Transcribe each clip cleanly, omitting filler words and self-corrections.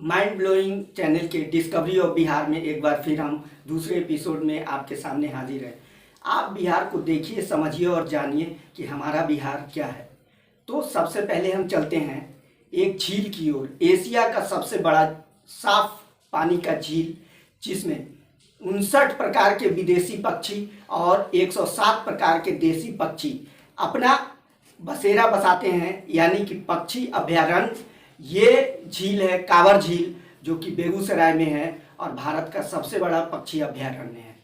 Mind blowing channel के discovery of Bihar में एक बार फिर हम दूसरे एपिसोड में आपके सामने हाजिर हैं। आप बिहार को देखिए, समझिए और जानिए कि हमारा बिहार क्या है। तो सबसे पहले हम चलते हैं एक झील की ओर, एशिया का सबसे बड़ा साफ पानी का झील, जिसमें 59 प्रकार के विदेशी पक्षी और 107 प्रकार के देसी पक्षी अपना बसेरा बसाते हैं, यानी कि पक्षी अभयारण्य। ये झील है कांवर झील, जो कि बेगूसराय में है और भारत का सबसे बड़ा पक्षी अभयारण्य है।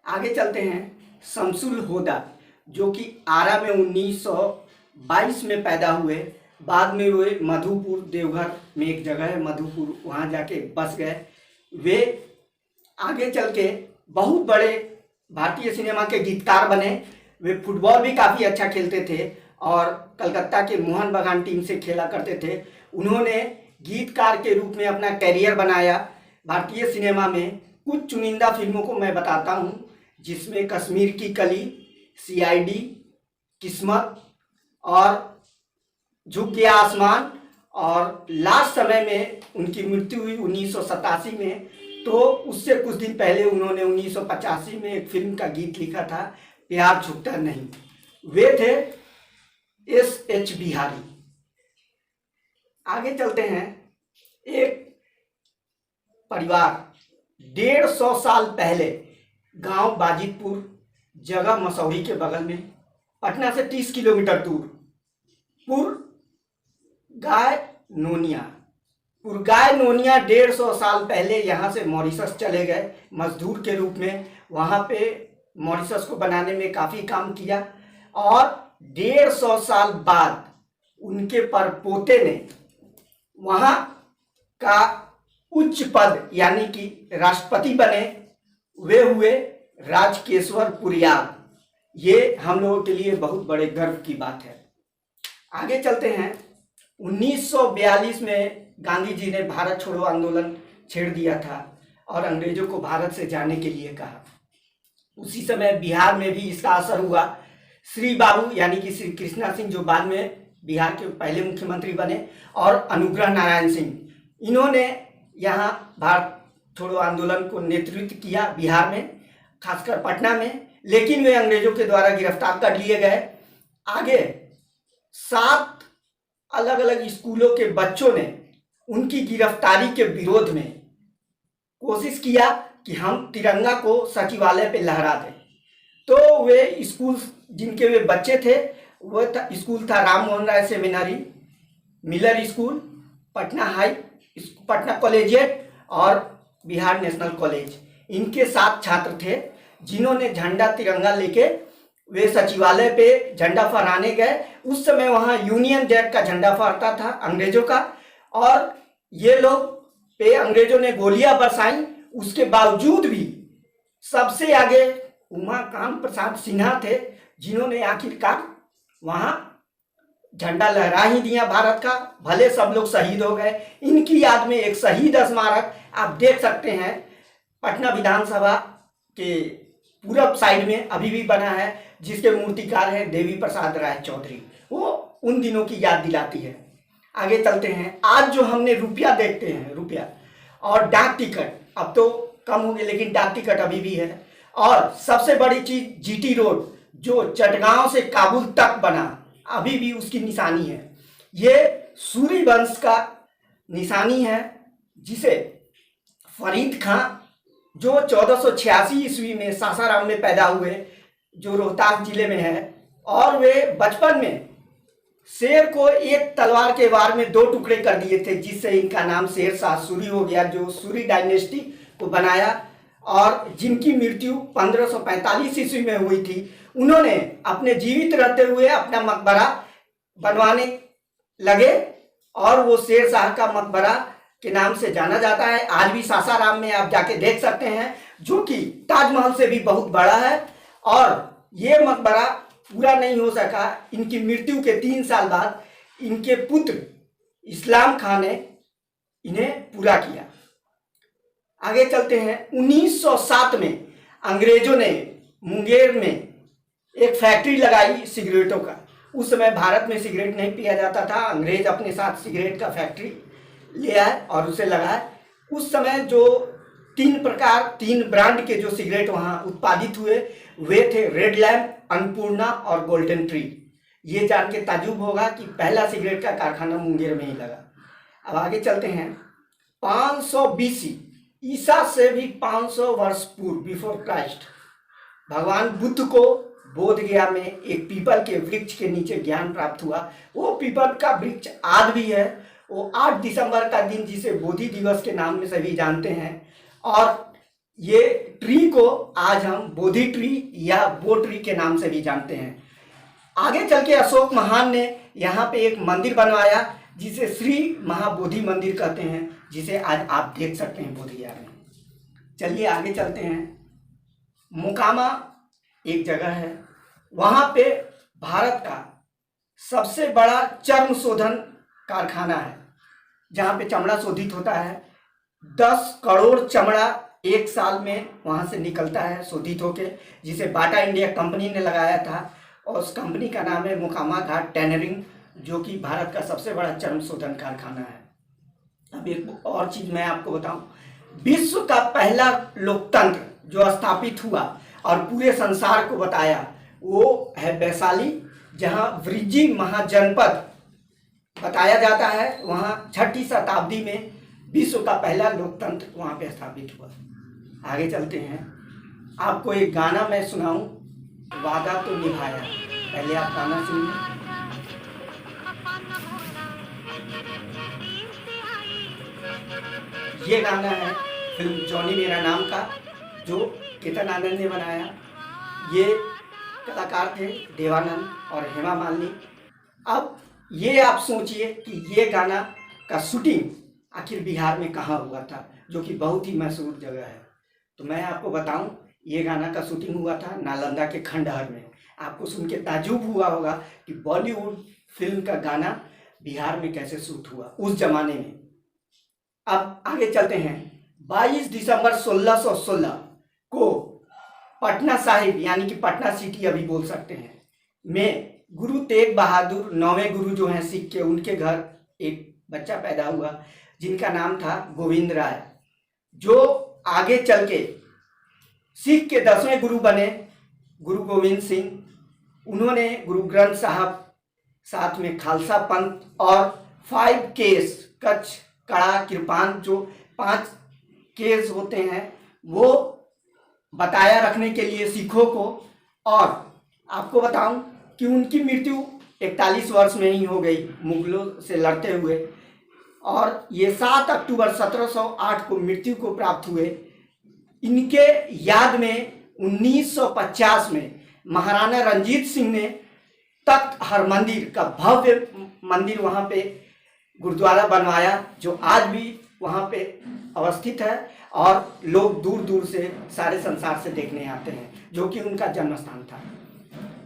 आगे चलते हैं शमसुल होदा, जो कि आरा में 1922 में पैदा हुए। बाद में वे मधुपुर, देवघर में एक जगह है मधुपुर, वहाँ जाके बस गए। वे आगे चल के बहुत बड़े भारतीय सिनेमा के गीतकार बने। वे फुटबॉल भी काफ़ी अच्छा खेलते थे और कलकत्ता के मोहन बागान टीम से खेला करते थे। उन्होंने गीतकार के रूप में अपना करियर बनाया भारतीय सिनेमा में। कुछ चुनिंदा फिल्मों को मैं बताता हूँ, जिसमें कश्मीर की कली, सीआईडी, किस्मत और झुक गया आसमान, और लास्ट समय में उनकी मृत्यु हुई 1987 में। तो उससे कुछ दिन पहले उन्होंने 1985 में एक फिल्म का गीत लिखा था, प्यार झुकता नहीं। वे थे एस.एच. बिहारी। आगे चलते हैं, एक परिवार 150 साल पहले गांव बाजितपुर, जगह मसौरी के बगल में, पटना से 30 किलोमीटर दूर, पुरगाय नोनिया 150 साल पहले यहाँ से मॉरिशस चले गए मजदूर के रूप में। वहाँ पे मॉरिशस को बनाने में काफ़ी काम किया और 150 साल बाद उनके परपोते ने वहाँ का उच्च पद यानी कि राष्ट्रपति बने। वे हुए राजकेश्वर पुरियाल। ये हम लोगों के लिए बहुत बड़े गर्व की बात है। आगे चलते हैं, 1942 में गांधी जी ने भारत छोड़ो आंदोलन छेड़ दिया था और अंग्रेजों को भारत से जाने के लिए कहा। उसी समय बिहार में भी इसका असर हुआ। श्री बाबू यानी कि श्री कृष्णा सिंह, जो बाद में बिहार के पहले मुख्यमंत्री बने, और अनुग्रह नारायण सिंह, इन्होंने यहाँ भारत छोड़ो आंदोलन को नेतृत्व किया बिहार में, खासकर पटना में। लेकिन वे अंग्रेजों के द्वारा गिरफ्तार कर लिए गए। आगे 7 अलग अलग स्कूलों के बच्चों ने उनकी गिरफ्तारी के विरोध में कोशिश किया कि हम तिरंगा को सचिवालय पे लहरा दें। तो वे स्कूल जिनके वे बच्चे थे, वह स्कूल था Ram Mohan Roy seminary, Miller school, Patna collegiate और बिहार नेशनल कॉलेज। इनके 7 छात्र थे जिन्होंने झंडा तिरंगा लेके वे सचिवालय पे झंडा फहराने गए। उस समय वहाँ यूनियन जैक का झंडा फहरता था अंग्रेजों का, और ये लोग पे अंग्रेजों ने गोलियां बरसाई। उसके बावजूद भी सबसे आगे उमाकांत प्रसाद सिन्हा थे, जिन्होंने आखिरकार वहाँ झंडा लहरा ही दिया भारत का। भले सब लोग शहीद हो गए। इनकी याद में एक शहीद स्मारक आप देख सकते हैं, पटना विधानसभा के पूरब साइड में अभी भी बना है, जिसके मूर्तिकार है देवी प्रसाद राय चौधरी। वो उन दिनों की याद दिलाती है। आगे चलते हैं, आज जो हमने रुपया देखते हैं, रुपया और डाक टिकट अब तो कम हो गए, लेकिन डाक टिकट अभी भी है। और सबसे बड़ी चीज जीटी रोड, जो चटगांव से काबुल तक बना, अभी भी उसकी निशानी है। ये सूरी वंश का निशानी है, जिसे फरीद खां, जो 1486 ईस्वी में सासाराम में पैदा हुए, जो रोहतास जिले में है, और वे बचपन में शेर को एक तलवार के वार में 2 टुकड़े कर दिए थे, जिससे इनका नाम शेर शाह सूरी हो गया, जो सूरी डायनेस्टी को बनाया, और जिनकी मृत्यु 1545 ईस्वी में हुई थी। उन्होंने अपने जीवित रहते हुए अपना मकबरा बनवाने लगे, और वो शेर शाह का मकबरा के नाम से जाना जाता है। आज भी सासाराम में आप जाके देख सकते हैं, जो कि ताजमहल से भी बहुत बड़ा है। और ये मकबरा पूरा नहीं हो सका। इनकी मृत्यु के 3 साल बाद इनके पुत्र इस्लाम खान ने इन्हें पूरा किया। आगे चलते हैं, 1907 में अंग्रेजों ने मुंगेर में एक फैक्ट्री लगाई सिगरेटों का। उस समय भारत में सिगरेट नहीं पिया जाता था। अंग्रेज अपने साथ सिगरेट का फैक्ट्री ले आए और उसे लगाए। उस समय जो 3 ब्रांड के जो सिगरेट वहाँ उत्पादित हुए वे थे रेड लैम्प, अन्नपूर्णा और गोल्डन ट्री। ये जान के ताज्जुब होगा कि पहला सिगरेट का कारखाना मुंगेर में ही लगा। अब आगे चलते हैं। 500 BC, ईसा से भी 500 वर्ष पूर्व, बिफोर क्राइस्ट, भगवान बुद्ध को बोध गया में एक पीपल के वृक्ष के नीचे ज्ञान प्राप्त हुआ। वो पीपल का वृक्ष आज भी है। वो 8 दिसंबर का दिन, जिसे बोधि दिवस के नाम में सभी जानते हैं, और ये ट्री को आज हम बोधि ट्री या बो ट्री के नाम से भी जानते हैं। आगे चल के अशोक महान ने यहाँ पे एक मंदिर बनवाया जिसे श्री महाबोधि मंदिर कहते हैं, जिसे आज आप देख सकते हैं बोधगया में। चलिए आगे चलते हैं। मोकामा एक जगह है, वहाँ पे भारत का सबसे बड़ा चर्म शोधन कारखाना है, जहाँ पे चमड़ा शोधित होता है। 10 करोड़ चमड़ा एक साल में वहाँ से निकलता है शोधित होके, जिसे बाटा इंडिया कंपनी ने लगाया था, और उस कंपनी का नाम है मोकामा घाट टैनरिंग, जो कि भारत का सबसे बड़ा चर्म शोधन कारखाना है। अब एक और चीज़ मैं आपको बताऊं, विश्व का पहला लोकतंत्र जो स्थापित हुआ और पूरे संसार को बताया, वो है वैशाली, जहां वृज्जी महाजनपद बताया जाता है। वहां 6ठी शताब्दी में विश्व का पहला लोकतंत्र वहां पे स्थापित हुआ। आगे चलते हैं। आपको एक गाना मैं सुनाऊं, वादा तो निभाया। पहले आप गाना सुनिए। ये गाना है फिल्म जॉनी मेरा नाम का, जो केतन आनंद ने बनाया। ये कलाकार थे देवानंद और हेमा मालिनी। अब ये आप सोचिए कि ये गाना का शूटिंग आखिर बिहार में कहाँ हुआ था, जो कि बहुत ही मशहूर जगह है। तो मैं आपको बताऊं, ये गाना का शूटिंग हुआ था नालंदा के खंडहर में। आपको सुन के ताज्जुब हुआ होगा कि बॉलीवुड फिल्म का गाना बिहार में कैसे शूट हुआ उस जमाने में। अब आगे चलते हैं। 22 दिसंबर 1616 को पटना साहिब, यानी कि पटना सिटी अभी बोल सकते हैं, में गुरु तेग बहादुर 9वें गुरु जो हैं सिख के, उनके घर एक बच्चा पैदा हुआ जिनका नाम था गोविंद राय, जो आगे चल के सिख के 10वें गुरु बने, गुरु गोविंद सिंह। उन्होंने गुरु ग्रंथ साहब, साथ में खालसा पंथ और 5 केस, कच्छ, कड़ा, कृपान, जो 5 केस होते हैं, वो बताया रखने के लिए सिखों को। और आपको बताऊं कि उनकी मृत्यु 41 वर्ष में ही हो गई मुगलों से लड़ते हुए, और ये 7 अक्टूबर 1708 को मृत्यु को प्राप्त हुए। इनके याद में 1950 में महाराणा रंजीत सिंह ने तख्त हरमंदिर का भव्य मंदिर वहाँ पे गुरुद्वारा बनवाया, जो आज भी वहाँ पे अवस्थित है और लोग दूर दूर से, सारे संसार से देखने आते हैं, जो कि उनका जन्म स्थान था।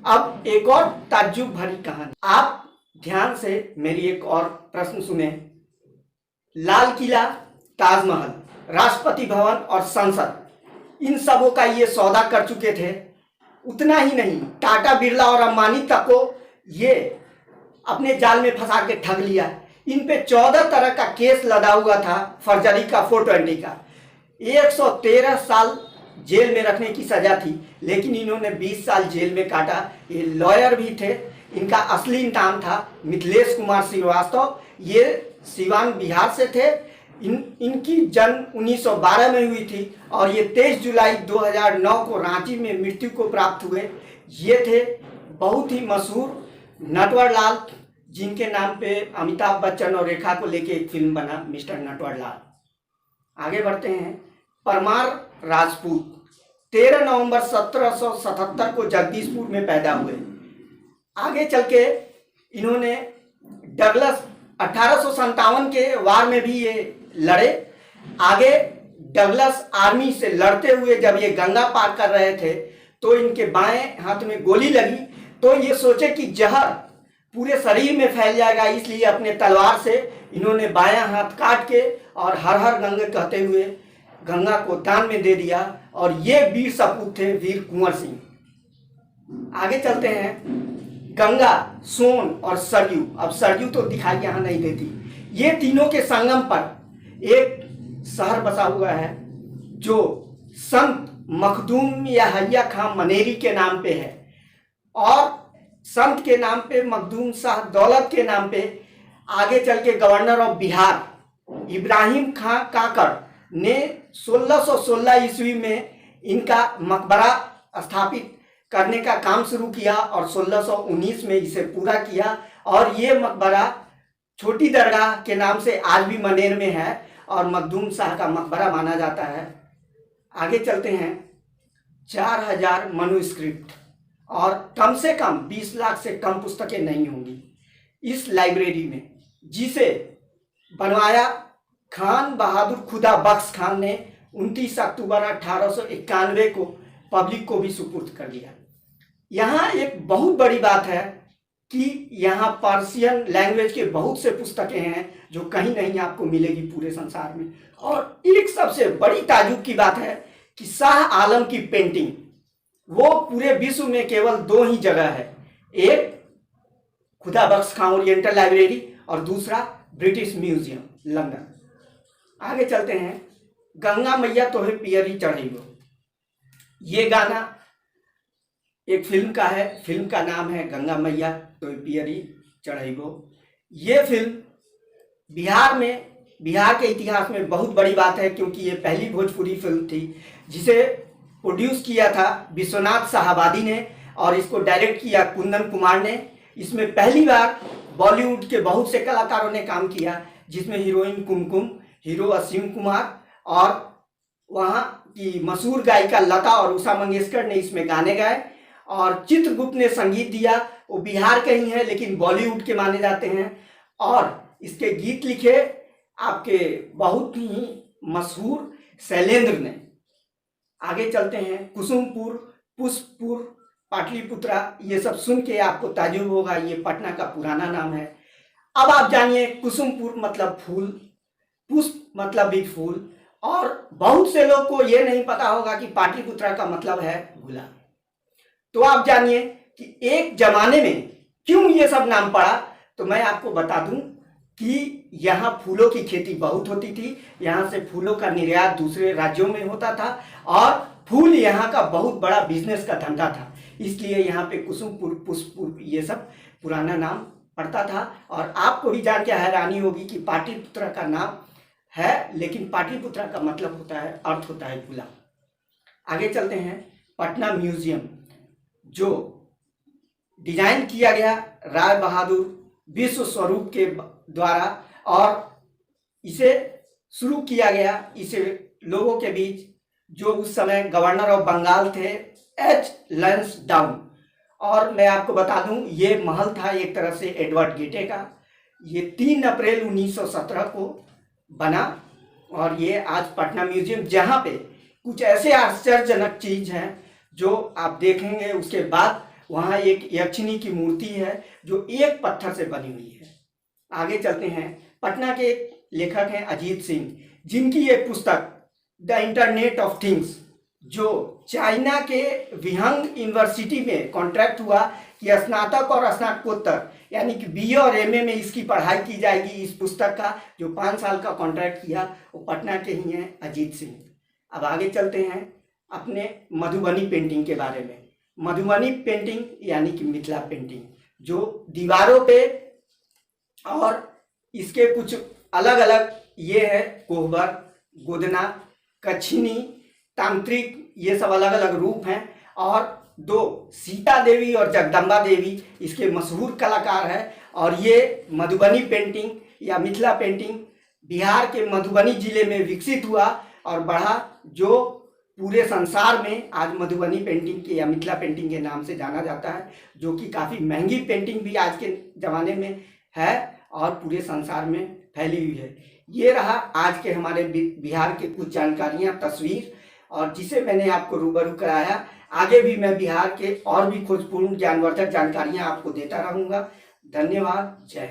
अब एक और ताज्जुब भरी कहानी, आप ध्यान से मेरी एक और प्रश्न सुने। लाल किला, ताजमहल, राष्ट्रपति भवन और संसद, इन सबों का ये सौदा कर चुके थे। उतना ही नहीं, टाटा, बिरला और अंबानी तक को ये अपने जाल में फंसा के ठग लिया। इन पे 14 तरह का केस लदा हुआ था, फर्जरी का, 420 का। 113 साल जेल में रखने की सजा थी, लेकिन इन्होंने 20 साल जेल में काटा। ये लॉयर भी थे। इनका असली नाम था मिथिलेश कुमार श्रीवास्तव। ये सिवान बिहार से थे। इनकी जन्म 1912 में हुई थी और ये 23 जुलाई 2009 को रांची में मृत्यु को प्राप्त हुए। ये थे बहुत ही मशहूर नटवरलाल, जिनके नाम पे अमिताभ बच्चन और रेखा को लेके एक फिल्म बना, मिस्टर नटवरलाल। आगे बढ़ते हैं। परमार राजपूत 13 नवंबर 1777 को जगदीशपुर में पैदा हुए। आगे चल के इन्होंने डगलस 1857 के वार में भी ये लड़े। आगे डगलस आर्मी से लड़ते हुए जब ये गंगा पार कर रहे थे, तो इनके बाएं हाथ में गोली लगी। तो ये सोचे कि जहर पूरे शरीर में फैल जाएगा, इसलिए अपने तलवार से इन्होंने बायां हाथ काट के और हर हर गंगे कहते हुए गंगा को दान में दे दिया। और ये वीर सपूत थे, वीर कुंवर सिंह। आगे चलते हैं। गंगा, सोन और सरयू। अब सरयू तो दिखाई यहाँ नहीं देती। ये तीनों के संगम पर एक शहर बसा हुआ है जो संत मखदूम याहिया खां मनेरी के नाम पे है, और संत के नाम पे मखदूम शाह दौलत के नाम पे आगे चल के गवर्नर ऑफ बिहार इब्राहिम खां काकड़ ने 1616 ईस्वी में इनका मकबरा स्थापित करने का काम शुरू किया और 1619 में इसे पूरा किया। और ये मकबरा छोटी दरगाह के नाम से आज भी मनेर में है और मखदूम शाह का मकबरा माना जाता है। आगे चलते हैं। 4000 मनुस्क्रिप्ट और कम से कम 20 लाख से कम पुस्तकें नहीं होंगी इस लाइब्रेरी में, जिसे बनवाया खान बहादुर खुदा बख्श खान ने 29 अक्टूबर 1891 को पब्लिक को भी सुपुर्द कर दिया। यहाँ एक बहुत बड़ी बात है कि यहाँ पर्शियन लैंग्वेज के बहुत से पुस्तकें हैं जो कहीं नहीं आपको मिलेगी पूरे संसार में। और एक सबसे बड़ी ताजुब की बात है कि शाह आलम की पेंटिंग वो पूरे विश्व में केवल 2 ही जगह है, एक खुदा बख्श खां ओरिएंटल लाइब्रेरी और दूसरा ब्रिटिश म्यूजियम लंदन। आगे चलते हैं। गंगा मैया तोहे पियरी चढ़ैबो, ये गाना एक फिल्म का है, फिल्म का नाम है गंगा मैया तोहे पियरी चढ़ैबो। ये फिल्म बिहार के इतिहास में बहुत बड़ी बात है, क्योंकि ये पहली भोजपुरी फिल्म थी जिसे प्रोड्यूस किया था विश्वनाथ शाहबादी ने और इसको डायरेक्ट किया कुंदन कुमार ने। इसमें पहली बार बॉलीवुड के बहुत से कलाकारों ने काम किया, जिसमें हीरोइन कुमकुम, हीरो असीम कुमार और वहाँ की मशहूर गायिका लता और उषा मंगेशकर ने इसमें गाने गाए। और चित्रगुप्त ने संगीत दिया, वो बिहार के ही हैं लेकिन बॉलीवुड के माने जाते हैं। और इसके गीत लिखे आपके बहुत ही मशहूर शैलेंद्र ने। आगे चलते हैं। कुसुमपुर, पुष्पपुर, पाटलिपुत्रा, ये सब सुन के आपको ताजुब होगा, ये पटना का पुराना नाम है। अब आप जानिए कुसुमपुर मतलब फूल, पुष्प मतलब भी फूल, और बहुत से लोग को ये नहीं पता होगा कि पाटलिपुत्रा का मतलब है गुलाब। तो आप जानिए कि एक जमाने में क्यों ये सब नाम पड़ा, तो मैं आपको बता दूं कि यहाँ फूलों की खेती बहुत होती थी, यहाँ से फूलों का निर्यात दूसरे राज्यों में होता था और फूल यहाँ का बहुत बड़ा बिजनेस का धंधा था, इसलिए यहाँ पे कुसुमपुर, पुष्पपुर ये सब पुराना नाम पड़ता था। और आपको भी जान के हैरानी होगी कि पाटलिपुत्रा का नाम है, लेकिन पाटलिपुत्रा का मतलब होता है, अर्थ होता है गुलाब। आगे चलते हैं। पटना म्यूजियम जो डिजाइन किया गया राय बहादुर विश्व स्वरूप के द्वारा और इसे शुरू किया गया इसे लोगों के बीच जो उस समय गवर्नर ऑफ बंगाल थे एच लैंसडाउन। और मैं आपको बता दूं ये महल था एक तरह से एडवर्ड गेटे का। ये 3 अप्रैल 1917 को बना और ये आज पटना म्यूजियम, जहाँ पे कुछ ऐसे आश्चर्यजनक चीज हैं जो आप देखेंगे। उसके बाद वहाँ एक यक्षिणी की मूर्ति है जो एक पत्थर से बनी हुई है। आगे चलते हैं। पटना के एक लेखक हैं अजीत सिंह, जिनकी एक पुस्तक द इंटरनेट ऑफ थिंग्स, जो चाइना के विहंग यूनिवर्सिटी में कॉन्ट्रैक्ट हुआ कि स्नातक और स्नातकोत्तर यानी कि बीए और एमए में इसकी पढ़ाई की जाएगी। इस पुस्तक का जो 5 साल का कॉन्ट्रैक्ट किया वो पटना के ही हैं अजीत सिंह। अब आगे चलते हैं अपने मधुबनी पेंटिंग के बारे में। मधुबनी पेंटिंग यानी कि मिथिला पेंटिंग, जो दीवारों पे और इसके कुछ अलग अलग ये है कोहबर, गोदना, कच्छिनी, तांत्रिक, ये सब अलग अलग रूप हैं। और 2 सीता देवी और जगदम्बा देवी इसके मशहूर कलाकार हैं। और ये मधुबनी पेंटिंग या मिथिला पेंटिंग बिहार के मधुबनी जिले में विकसित हुआ और बढ़ा, जो पूरे संसार में आज मधुबनी पेंटिंग के या मिथिला पेंटिंग के नाम से जाना जाता है, जो कि काफ़ी महंगी पेंटिंग भी आज के ज़माने में है और पूरे संसार में फैली हुई है। ये रहा आज के हमारे बिहार के कुछ जानकारियाँ, तस्वीर, और जिसे मैंने आपको रूबरू कराया। आगे भी मैं बिहार के और भी खोजपूर्ण ज्ञानवर्धक जानकारियाँ आपको देता रहूँगा। धन्यवाद। जय।